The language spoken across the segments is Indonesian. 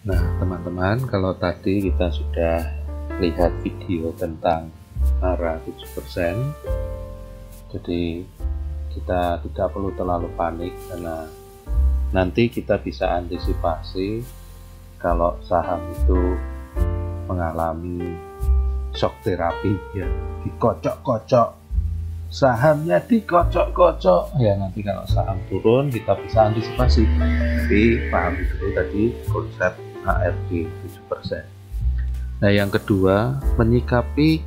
Nah, teman-teman, kalau tadi kita sudah lihat video tentang ARA 7%, jadi kita tidak perlu terlalu panik karena nanti kita bisa antisipasi kalau saham itu mengalami shock terapi, ya, dikocok-kocok, sahamnya dikocok-kocok, ya nanti kalau saham turun kita bisa antisipasi. Tapi pahami dulu tadi konsep ARD 7%. Nah, yang kedua, menyikapi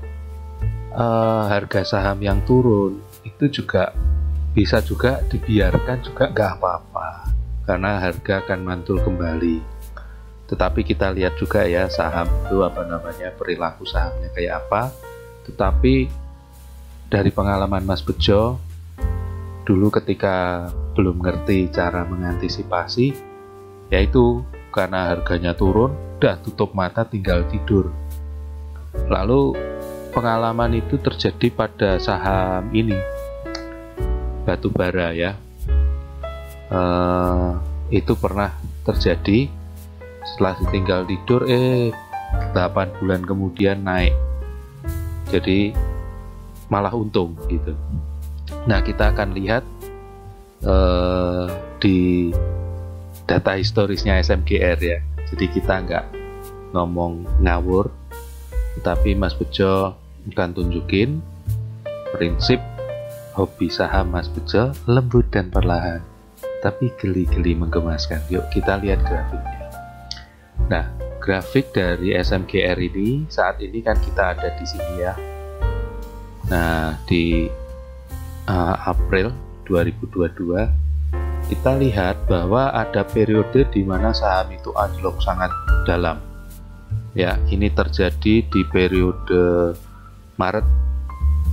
harga saham yang turun itu juga bisa juga dibiarkan juga nggak apa-apa, karena harga akan mantul kembali. Tetapi kita lihat juga ya saham itu perilaku sahamnya kayak apa. Tetapi dari pengalaman Mas Bejo dulu ketika belum ngerti cara mengantisipasi, yaitu karena harganya turun, udah tutup mata tinggal tidur. Lalu pengalaman itu terjadi pada saham ini, batubara ya. Itu pernah terjadi setelah ditinggal tidur 8 bulan kemudian naik, jadi malah untung gitu. Nah, kita akan lihat di data historisnya SMGR ya, jadi kita nggak ngomong ngawur, tetapi Mas Bejo akan tunjukin prinsip hobi saham Mas Bejo, lembut dan perlahan tapi geli-geli menggemaskan. Yuk kita lihat grafiknya. Nah, grafik dari SMGR ini saat ini kan kita ada di sini ya. Nah, di April 2022 kita lihat bahwa ada periode di mana saham itu anjlok sangat dalam. Ya, ini terjadi di periode Maret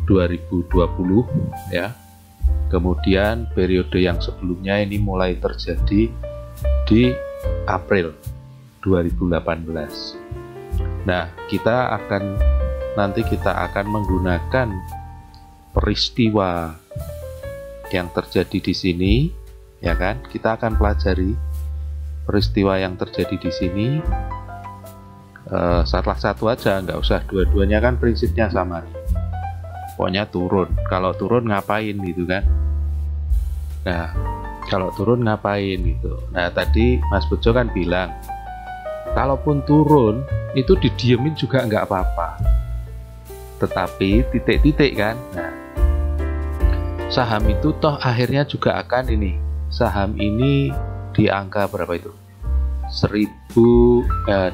2020 ya. Kemudian periode yang sebelumnya ini mulai terjadi di April 2018. Nah, nanti kita akan menggunakan peristiwa yang terjadi di sini, ya kan? Kita akan pelajari peristiwa yang terjadi di sini. Salah satu aja, nggak usah dua-duanya, kan prinsipnya sama nih. Pokoknya turun. Kalau turun ngapain gitu kan? Nah, kalau turun ngapain gitu. Nah, tadi Mas Bejo kan bilang, kalaupun turun itu didiemin juga nggak apa-apa. Tetapi titik-titik kan. Nah, saham itu toh akhirnya juga akan ini. Saham ini di angka berapa itu? 1000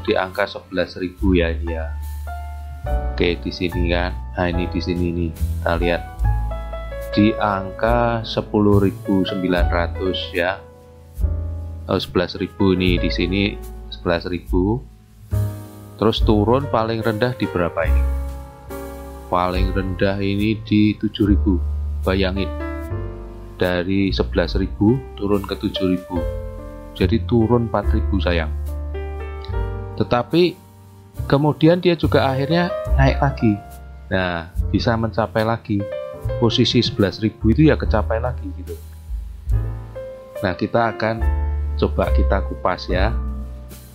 di angka 11.000 ya ini ya. Oke, di sini kan. Nah, ini di sini nih. Kita lihat di angka 10.900 ya. 11.000 nih di sini 11.000. Terus turun paling rendah di berapa ini? Paling rendah ini di 7.000. Bayangin, dari 11.000 turun ke 7.000, jadi turun 4.000 sayang. Tetapi kemudian dia juga akhirnya naik lagi. Nah, bisa mencapai lagi posisi 11.000 itu ya, kecapai lagi gitu. Nah, kita akan coba kita kupas ya,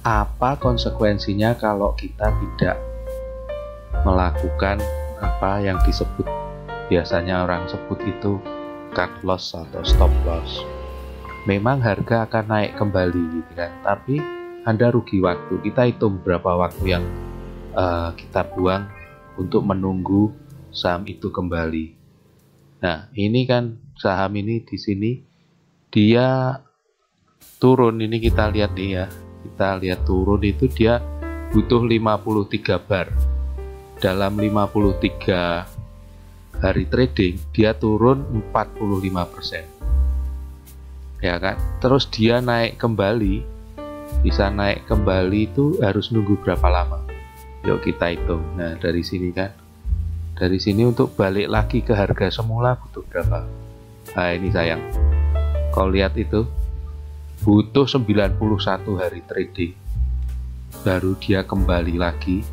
apa konsekuensinya kalau kita tidak melakukan apa yang disebut, biasanya orang sebut itu cut loss atau stop loss. Memang harga akan naik kembali gitu kan, tapi Anda rugi waktu. Kita hitung berapa waktu yang kita buang untuk menunggu saham itu kembali. Nah, ini kan saham ini di sini dia turun, ini kita lihat nih ya. Kita lihat turun itu dia butuh 53 bar. Dalam 53 hari trading dia turun 45%. Ya kan? Terus dia naik kembali, bisa naik kembali itu harus nunggu berapa lama? Yuk kita hitung. Nah, dari sini kan. Dari sini untuk balik lagi ke harga semula butuh berapa? Nah, ini sayang. Kau lihat itu butuh 91 hari trading baru dia kembali lagi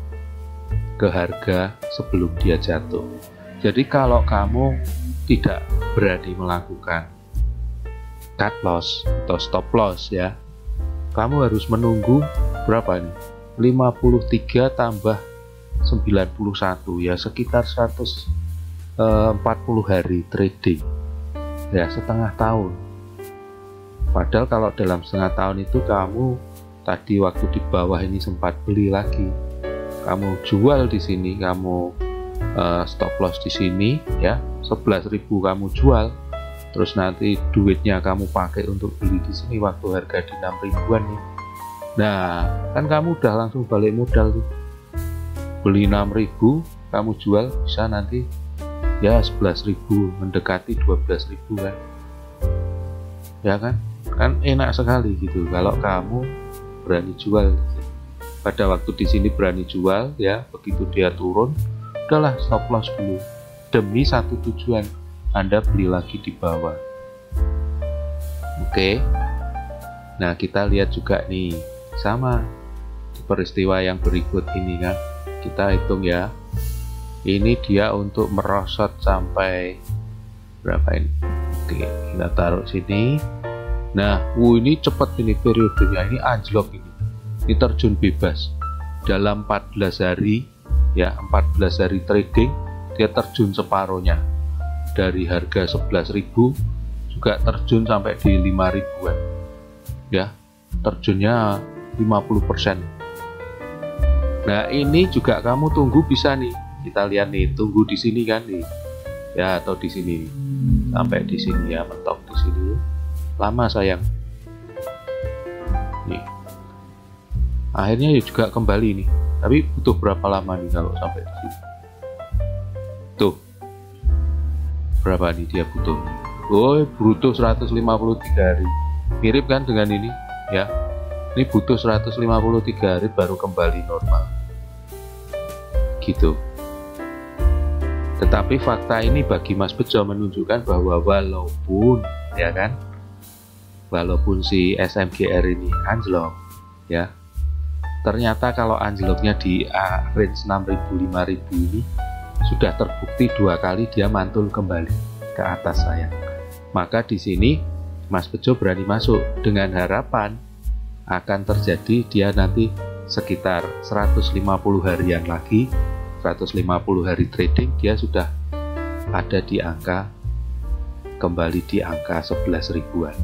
ke harga sebelum dia jatuh. Jadi kalau kamu tidak berani melakukan cut loss atau stop loss ya, kamu harus menunggu berapa ini, 53 tambah 91 ya sekitar 140 hari trading ya, setengah tahun. Padahal kalau dalam setengah tahun itu kamu tadi waktu di bawah ini sempat beli lagi, kamu jual di sini, kamu stop loss di sini ya, 11.000 kamu jual, terus nanti duitnya kamu pakai untuk beli di sini waktu harga di 6.000-an nih. Nah, kan kamu udah langsung balik modal tuh. Beli 6.000, kamu jual bisa nanti ya 11.000, mendekati 12.000 kan. Ya kan? Kan enak sekali gitu kalau kamu berani jual. Pada waktu di sini berani jual ya, begitu dia turun, udahlah stop loss dulu. Demi satu tujuan, Anda beli lagi di bawah. Oke. Nah, kita lihat juga nih, sama di peristiwa yang berikut ini kan. Kita hitung ya. Ini dia untuk merosot sampai berapa ini? Oke, kita taruh sini. Nah, ini cepat ini periodenya, ini anjlok ini. Ini terjun bebas. Dalam 14 hari ya, 14 hari trading dia terjun separohnya. Dari harga 11.000 juga terjun sampai di 5.000-an. Ya, terjunnya 50%. Nah, ini juga kamu tunggu bisa nih. Kita lihat nih, tunggu di sini kan nih. Ya, atau di sini. Sampai di sini ya, mentok di sini. Lama sayang. Nih. Akhirnya ya juga kembali nih. Tapi butuh berapa lama nih kalau sampai di sini? Tuh. Berapa nih dia butuh? Oh, butuh 153 hari. Mirip kan dengan ini, ya. Ini butuh 153 hari baru kembali normal. Gitu. Tetapi fakta ini bagi Mas Bejo menunjukkan bahwa walaupun ya kan, walaupun si SMGR ini anjlok ya, ternyata kalau anjloknya di range 6.000 5.000 ini sudah terbukti 2 kali dia mantul kembali ke atas sayang. Maka di sini Mas Bejo berani masuk dengan harapan akan terjadi dia nanti sekitar 150 harian lagi, 150 hari trading dia sudah ada di angka, kembali di angka 11.000-an.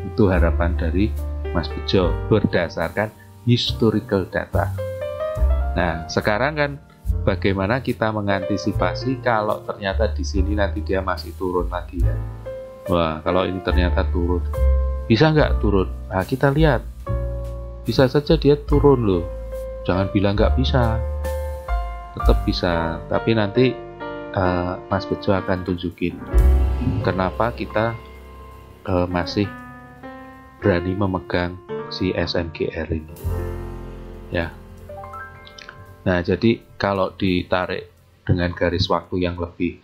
Itu harapan dari Mas Bejo berdasarkan historical data. Nah, sekarang kan bagaimana kita mengantisipasi kalau ternyata di sini nanti dia masih turun lagi ya. Wah, kalau ini ternyata turun, bisa nggak turun? Nah, kita lihat, bisa saja dia turun loh. Jangan bilang nggak bisa, tetap bisa. Tapi nanti Mas Bejo akan tunjukin kenapa kita masih berani memegang si SMGR ini ya. Nah, jadi kalau ditarik dengan garis waktu yang lebih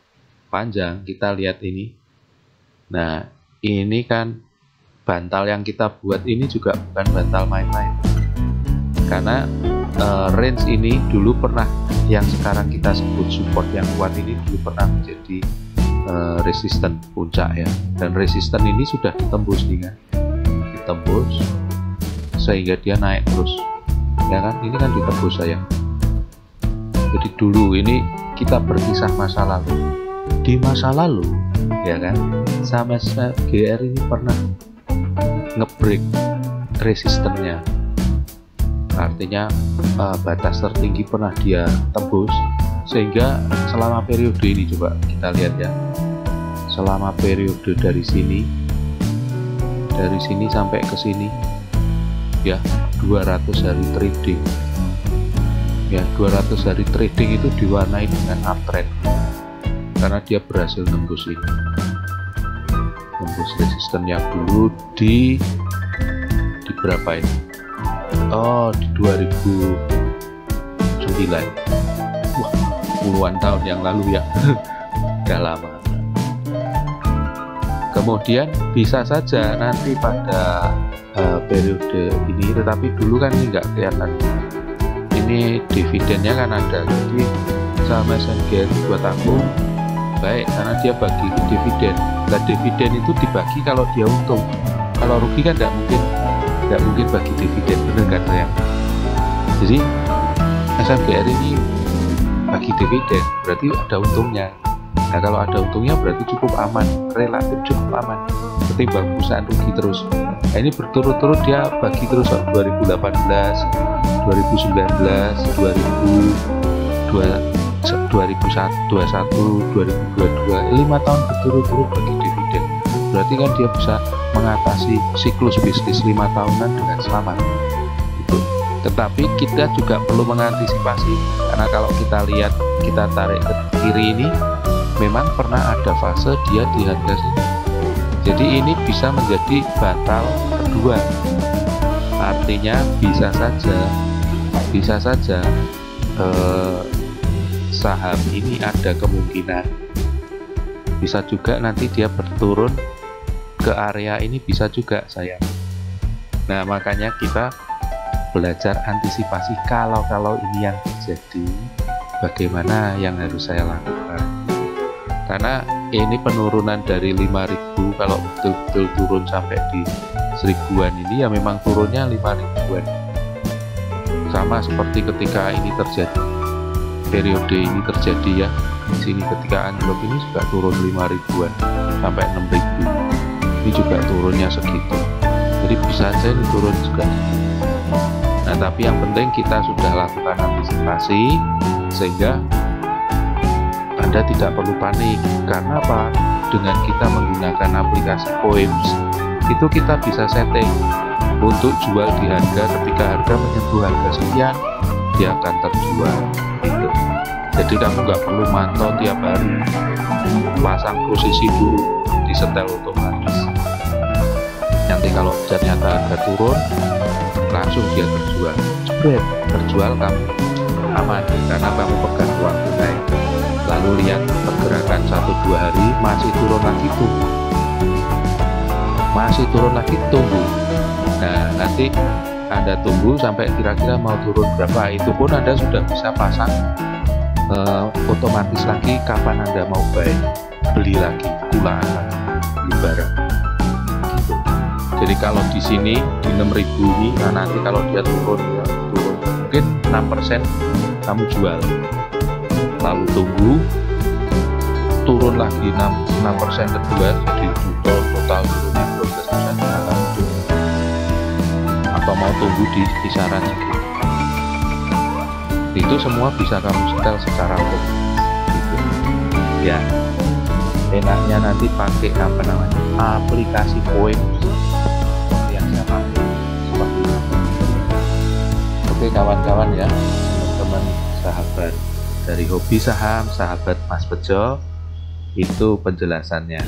panjang, kita lihat ini. Nah, ini kan bantal yang kita buat ini juga bukan bantal main-main, karena range ini dulu pernah, yang sekarang kita sebut support yang kuat ini dulu pernah menjadi resisten puncak ya, dan resisten ini sudah ditembus nih kan, ditembus sehingga dia naik terus ya kan. Ini kan ditembus sayang. Jadi dulu ini kita berkisah masa lalu, di masa lalu ya kan, sama SMGR ini pernah ngebreak resistennya, artinya batas tertinggi pernah dia tembus, sehingga selama periode ini coba kita lihat ya, selama periode dari sini sampai ke sini ya, 200 hari trading ya, 200 hari trading itu diwarnai dengan uptrend karena dia berhasil nembus ini, nembus resistennya dulu di berapa ini? Oh, di 2009. Wah, puluhan tahun yang lalu ya. Udah lama. Kemudian bisa saja nanti pada periode ini, tetapi dulu kan ini nggak kelihatan. Ini dividennya kan ada, jadi sama SMGR buat aku baik karena dia bagi dividen. Nah, dividen itu dibagi kalau dia untung, kalau rugi kan nggak mungkin bagi dividen, bener nggak sayang? Jadi SMGR ini bagi dividen berarti ada untungnya. Nah kalau ada untungnya berarti cukup aman, relatif cukup aman ketimbang perusahaan rugi terus. Nah ini berturut-turut dia bagi terus 2018, 2019, 2021, 2022, 5 tahun berturut-turut bagi dividen. Berarti kan dia bisa mengatasi siklus bisnis 5 tahunan dengan selamat. Gitu. Tetapi kita juga perlu mengantisipasi, karena kalau kita lihat, kita tarik ke kiri ini, memang pernah ada fase dia di harga sini. Jadi ini bisa menjadi batal kedua. Artinya bisa saja saham ini ada kemungkinan bisa juga nanti dia berturun ke area ini, bisa juga sayang. Nah makanya kita belajar antisipasi kalau ini yang terjadi, bagaimana yang harus saya lakukan. Karena ini penurunan dari 5.000, kalau betul-betul turun sampai di 1.000-an ini ya memang turunnya 5.000-an. Sama seperti ketika ini terjadi, periode ini terjadi ya, di sini ketika anjlok ini juga turun 5.000-an sampai 6.000. Ini juga turunnya segitu. Jadi bisa aja ini turun juga. Nah tapi yang penting kita sudah lakukan antisipasi sehingga Anda tidak perlu panik. Karena apa? Dengan kita menggunakan aplikasi Poems itu kita bisa setting untuk jual di harga, ketika harga menyentuh harga sekian dia akan terjual gitu. Jadi kamu nggak perlu mantau tiap hari, pasang posisi dulu, disetel otomatis. Nanti kalau ternyata harga turun langsung dia terjual, jebret, terjual, kamu aman karena kamu pegang uang tunai. Lalu lihat pergerakan 1-2 hari masih turun lagi, tunggu, masih turun lagi, tunggu. Nah nanti Anda tunggu sampai kira-kira mau turun berapa, itu pun Anda sudah bisa pasang otomatis lagi kapan Anda mau beli lagi, kulaan lagi, beli barang gitu. Jadi kalau di sini di 6.000 ini, nah nanti kalau dia turun mungkin 6% kamu jual, lalu tunggu turun lagi 6% kedua, jadi total turunnya 12%, kamu turun. Atau mau tunggu di kisaran segitu, itu semua bisa kamu setel secara otomatis gitu. Ya enaknya nanti pakai aplikasi Poems yang saya pakai seperti itu. Oke kawan-kawan ya, teman-teman sahabat dari Hobi Saham, sahabat Mas Bejo, itu penjelasannya.